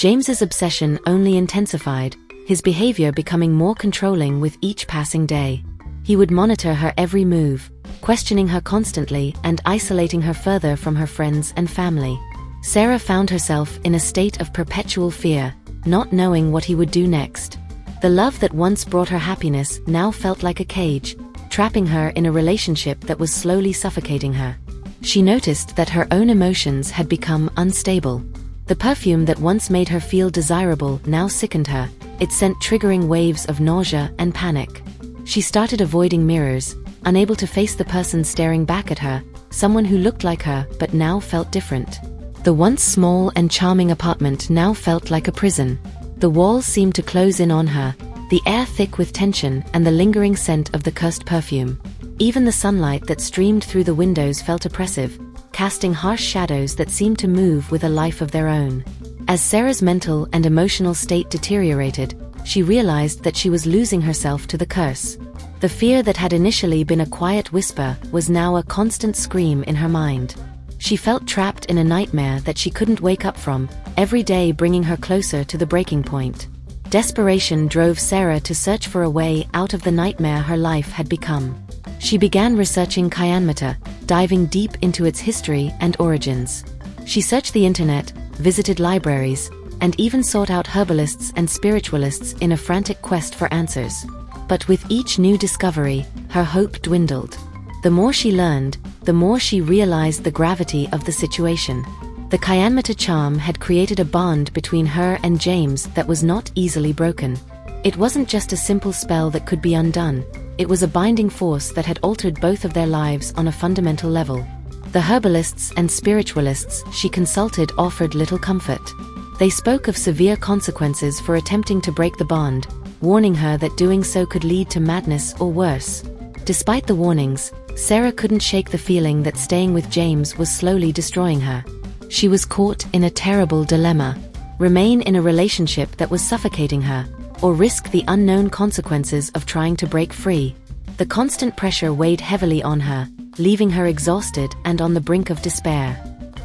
James's obsession only intensified, his behavior becoming more controlling with each passing day. He would monitor her every move, questioning her constantly and isolating her further from her friends and family. Sarah found herself in a state of perpetual fear, not knowing what he would do next. The love that once brought her happiness now felt like a cage, trapping her in a relationship that was slowly suffocating her. She noticed that her own emotions had become unstable. The perfume that once made her feel desirable now sickened her. It sent triggering waves of nausea and panic. She started avoiding mirrors, unable to face the person staring back at her, someone who looked like her but now felt different. The once small and charming apartment now felt like a prison. The walls seemed to close in on her, the air thick with tension and the lingering scent of the cursed perfume. Even the sunlight that streamed through the windows felt oppressive, casting harsh shadows that seemed to move with a life of their own. As Sarah's mental and emotional state deteriorated, she realized that she was losing herself to the curse. The fear that had initially been a quiet whisper was now a constant scream in her mind. She felt trapped in a nightmare that she couldn't wake up from, every day bringing her closer to the breaking point. Desperation drove Sarah to search for a way out of the nightmare her life had become. She began researching Kyanmata, diving deep into its history and origins. She searched the internet, visited libraries, and even sought out herbalists and spiritualists in a frantic quest for answers. But with each new discovery, her hope dwindled. The more she learned, the more she realized the gravity of the situation. The Kyanmata charm had created a bond between her and James that was not easily broken. It wasn't just a simple spell that could be undone. It was a binding force that had altered both of their lives on a fundamental level. The herbalists and spiritualists she consulted offered little comfort. They spoke of severe consequences for attempting to break the bond, warning her that doing so could lead to madness or worse. Despite the warnings, Sarah couldn't shake the feeling that staying with James was slowly destroying her. She was caught in a terrible dilemma: remain in a relationship that was suffocating her, or risk the unknown consequences of trying to break free. The constant pressure weighed heavily on her, leaving her exhausted and on the brink of despair.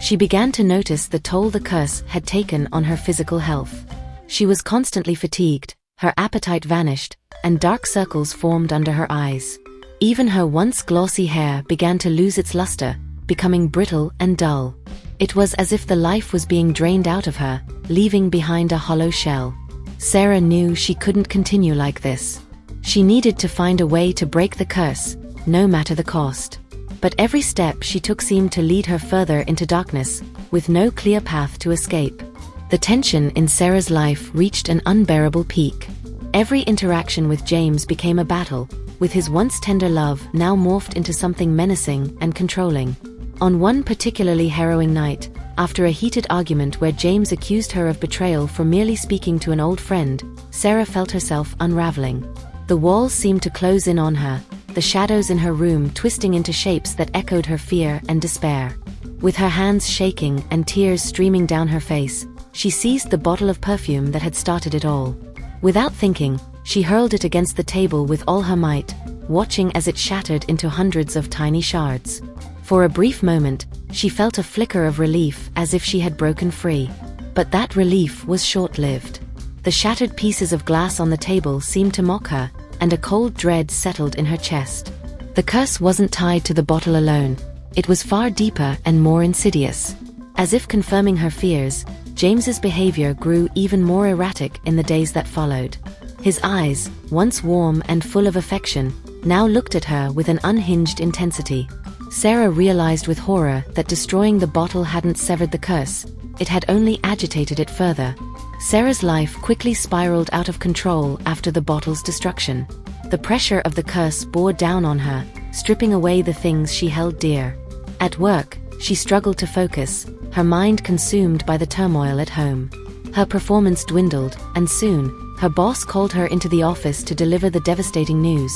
She began to notice the toll the curse had taken on her physical health. She was constantly fatigued, her appetite vanished, and dark circles formed under her eyes. Even her once glossy hair began to lose its luster, becoming brittle and dull. It was as if the life was being drained out of her, leaving behind a hollow shell. Sarah knew she couldn't continue like this. She needed to find a way to break the curse, no matter the cost. But every step she took seemed to lead her further into darkness, with no clear path to escape. The tension in Sarah's life reached an unbearable peak. Every interaction with James became a battle, with his once tender love now morphed into something menacing and controlling. On one particularly harrowing night, after a heated argument where James accused her of betrayal for merely speaking to an old friend, Sarah felt herself unraveling. The walls seemed to close in on her, the shadows in her room twisting into shapes that echoed her fear and despair. With her hands shaking and tears streaming down her face, she seized the bottle of perfume that had started it all. Without thinking, she hurled it against the table with all her might, watching as it shattered into hundreds of tiny shards. For a brief moment, she felt a flicker of relief, as if she had broken free. But that relief was short-lived. The shattered pieces of glass on the table seemed to mock her, and a cold dread settled in her chest. The curse wasn't tied to the bottle alone. It was far deeper and more insidious. As if confirming her fears, James's behavior grew even more erratic in the days that followed. His eyes, once warm and full of affection, now looked at her with an unhinged intensity. Sarah realized with horror that destroying the bottle hadn't severed the curse, it had only agitated it further. Sarah's life quickly spiraled out of control after the bottle's destruction. The pressure of the curse bore down on her, stripping away the things she held dear. At work, she struggled to focus, her mind consumed by the turmoil at home. Her performance dwindled, and soon, her boss called her into the office to deliver the devastating news: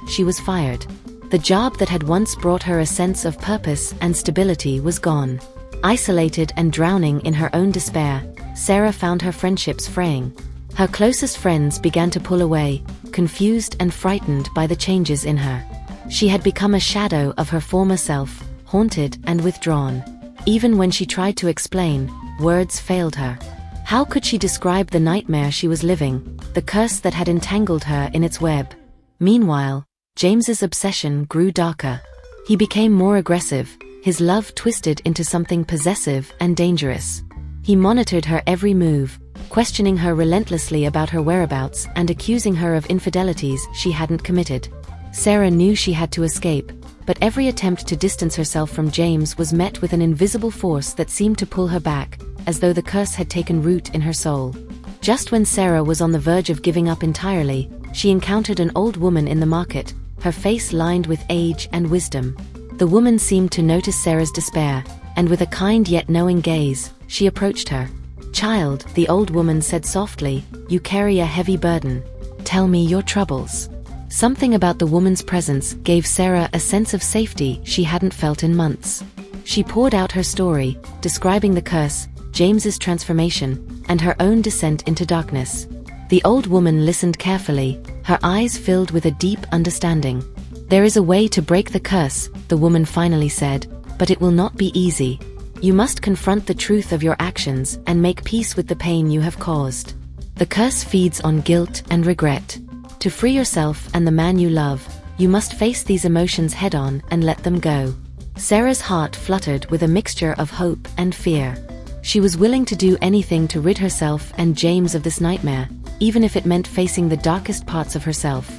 she was fired. The job that had once brought her a sense of purpose and stability was gone. Isolated and drowning in her own despair, Sarah found her friendships fraying. Her closest friends began to pull away, confused and frightened by the changes in her. She had become a shadow of her former self, haunted and withdrawn. Even when she tried to explain, words failed her. How could she describe the nightmare she was living, the curse that had entangled her in its web? Meanwhile, James's obsession grew darker. He became more aggressive, his love twisted into something possessive and dangerous. He monitored her every move, questioning her relentlessly about her whereabouts and accusing her of infidelities she hadn't committed. Sarah knew she had to escape, but every attempt to distance herself from James was met with an invisible force that seemed to pull her back, as though the curse had taken root in her soul. Just when Sarah was on the verge of giving up entirely, she encountered an old woman in the market, her face lined with age and wisdom. The woman seemed to notice Sarah's despair, and with a kind yet knowing gaze, she approached her. "Child," the old woman said softly, "you carry a heavy burden. Tell me your troubles." Something about the woman's presence gave Sarah a sense of safety she hadn't felt in months. She poured out her story, describing the curse, James's transformation, and her own descent into darkness. The old woman listened carefully, her eyes filled with a deep understanding. "There is a way to break the curse," the woman finally said, "but it will not be easy. You must confront the truth of your actions and make peace with the pain you have caused. The curse feeds on guilt and regret. To free yourself and the man you love, you must face these emotions head-on and let them go." Sarah's heart fluttered with a mixture of hope and fear. She was willing to do anything to rid herself and James of this nightmare, even if it meant facing the darkest parts of herself.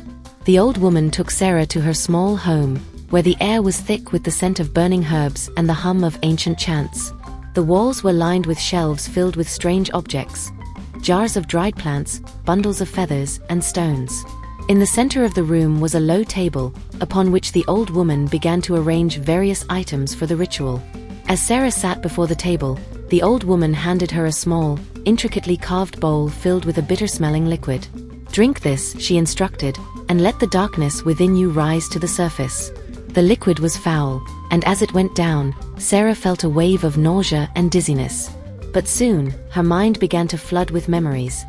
The old woman took Sarah to her small home, where the air was thick with the scent of burning herbs and the hum of ancient chants. The walls were lined with shelves filled with strange objects, jars of dried plants, bundles of feathers, and stones. In the center of the room was a low table, upon which the old woman began to arrange various items for the ritual. As Sarah sat before the table, the old woman handed her a small, intricately carved bowl filled with a bitter-smelling liquid. "Drink this," she instructed, "and let the darkness within you rise to the surface." The liquid was foul, and as it went down, Sarah felt a wave of nausea and dizziness. But soon, her mind began to flood with memories.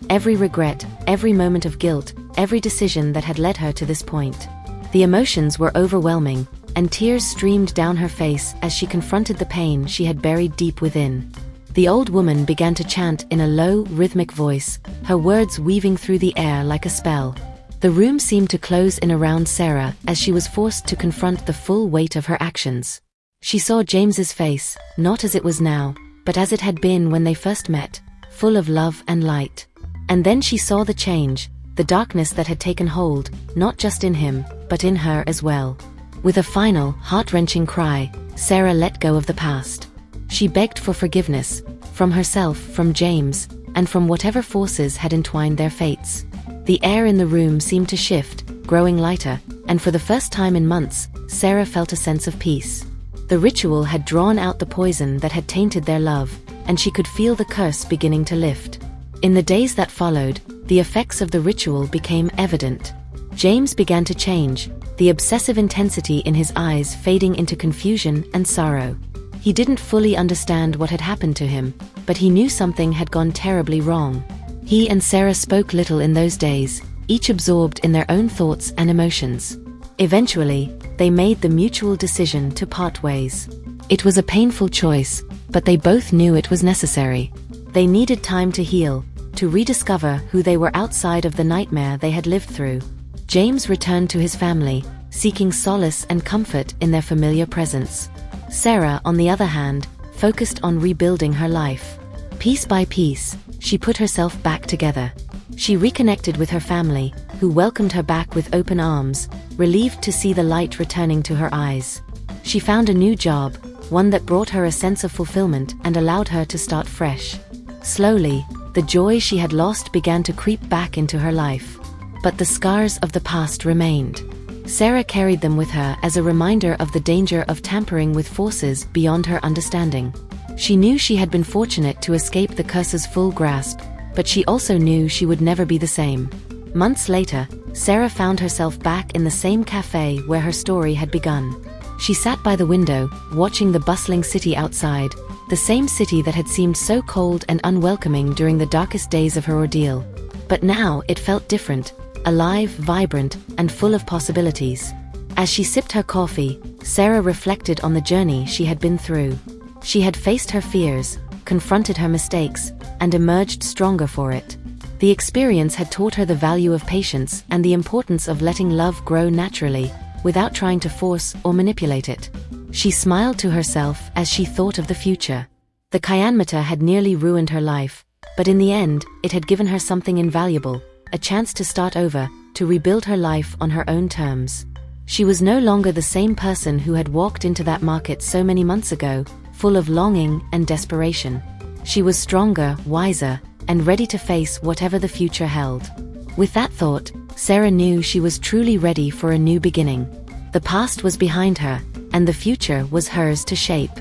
Every regret, every moment of guilt, every decision that had led her to this point. The emotions were overwhelming, and tears streamed down her face as she confronted the pain she had buried deep within. The old woman began to chant in a low, rhythmic voice, her words weaving through the air like a spell. The room seemed to close in around Sarah as she was forced to confront the full weight of her actions. She saw James's face, not as it was now, but as it had been when they first met, full of love and light. And then she saw the change, the darkness that had taken hold, not just in him, but in her as well. With a final, heart-wrenching cry, Sarah let go of the past. She begged for forgiveness, from herself, from James, and from whatever forces had entwined their fates. The air in the room seemed to shift, growing lighter, and for the first time in months, Sarah felt a sense of peace. The ritual had drawn out the poison that had tainted their love, and she could feel the curse beginning to lift. In the days that followed, the effects of the ritual became evident. James began to change, the obsessive intensity in his eyes fading into confusion and sorrow. He didn't fully understand what had happened to him, but he knew something had gone terribly wrong. He and Sarah spoke little in those days, each absorbed in their own thoughts and emotions. Eventually, they made the mutual decision to part ways. It was a painful choice, but they both knew it was necessary. They needed time to heal, to rediscover who they were outside of the nightmare they had lived through. James returned to his family, seeking solace and comfort in their familiar presence. Sarah, on the other hand, focused on rebuilding her life. Piece by piece, she put herself back together. She reconnected with her family, who welcomed her back with open arms, relieved to see the light returning to her eyes. She found a new job, one that brought her a sense of fulfillment and allowed her to start fresh. Slowly, the joy she had lost began to creep back into her life. But the scars of the past remained. Sarah carried them with her as a reminder of the danger of tampering with forces beyond her understanding. She knew she had been fortunate to escape the curse's full grasp, but she also knew she would never be the same. Months later, Sarah found herself back in the same cafe where her story had begun. She sat by the window, watching the bustling city outside, the same city that had seemed so cold and unwelcoming during the darkest days of her ordeal. But now it felt different, alive, vibrant, and full of possibilities. As she sipped her coffee, Sarah reflected on the journey she had been through. She had faced her fears, confronted her mistakes, and emerged stronger for it. The experience had taught her the value of patience and the importance of letting love grow naturally, without trying to force or manipulate it. She smiled to herself as she thought of the future. The Kyanmata had nearly ruined her life, but in the end, it had given her something invaluable, a chance to start over, to rebuild her life on her own terms. She was no longer the same person who had walked into that market so many months ago, full of longing and desperation. She was stronger, wiser, and ready to face whatever the future held. With that thought, Sarah knew she was truly ready for a new beginning. The past was behind her, and the future was hers to shape.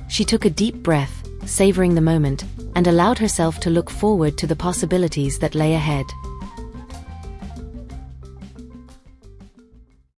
She took a deep breath, savoring the moment, and allowed herself to look forward to the possibilities that lay ahead.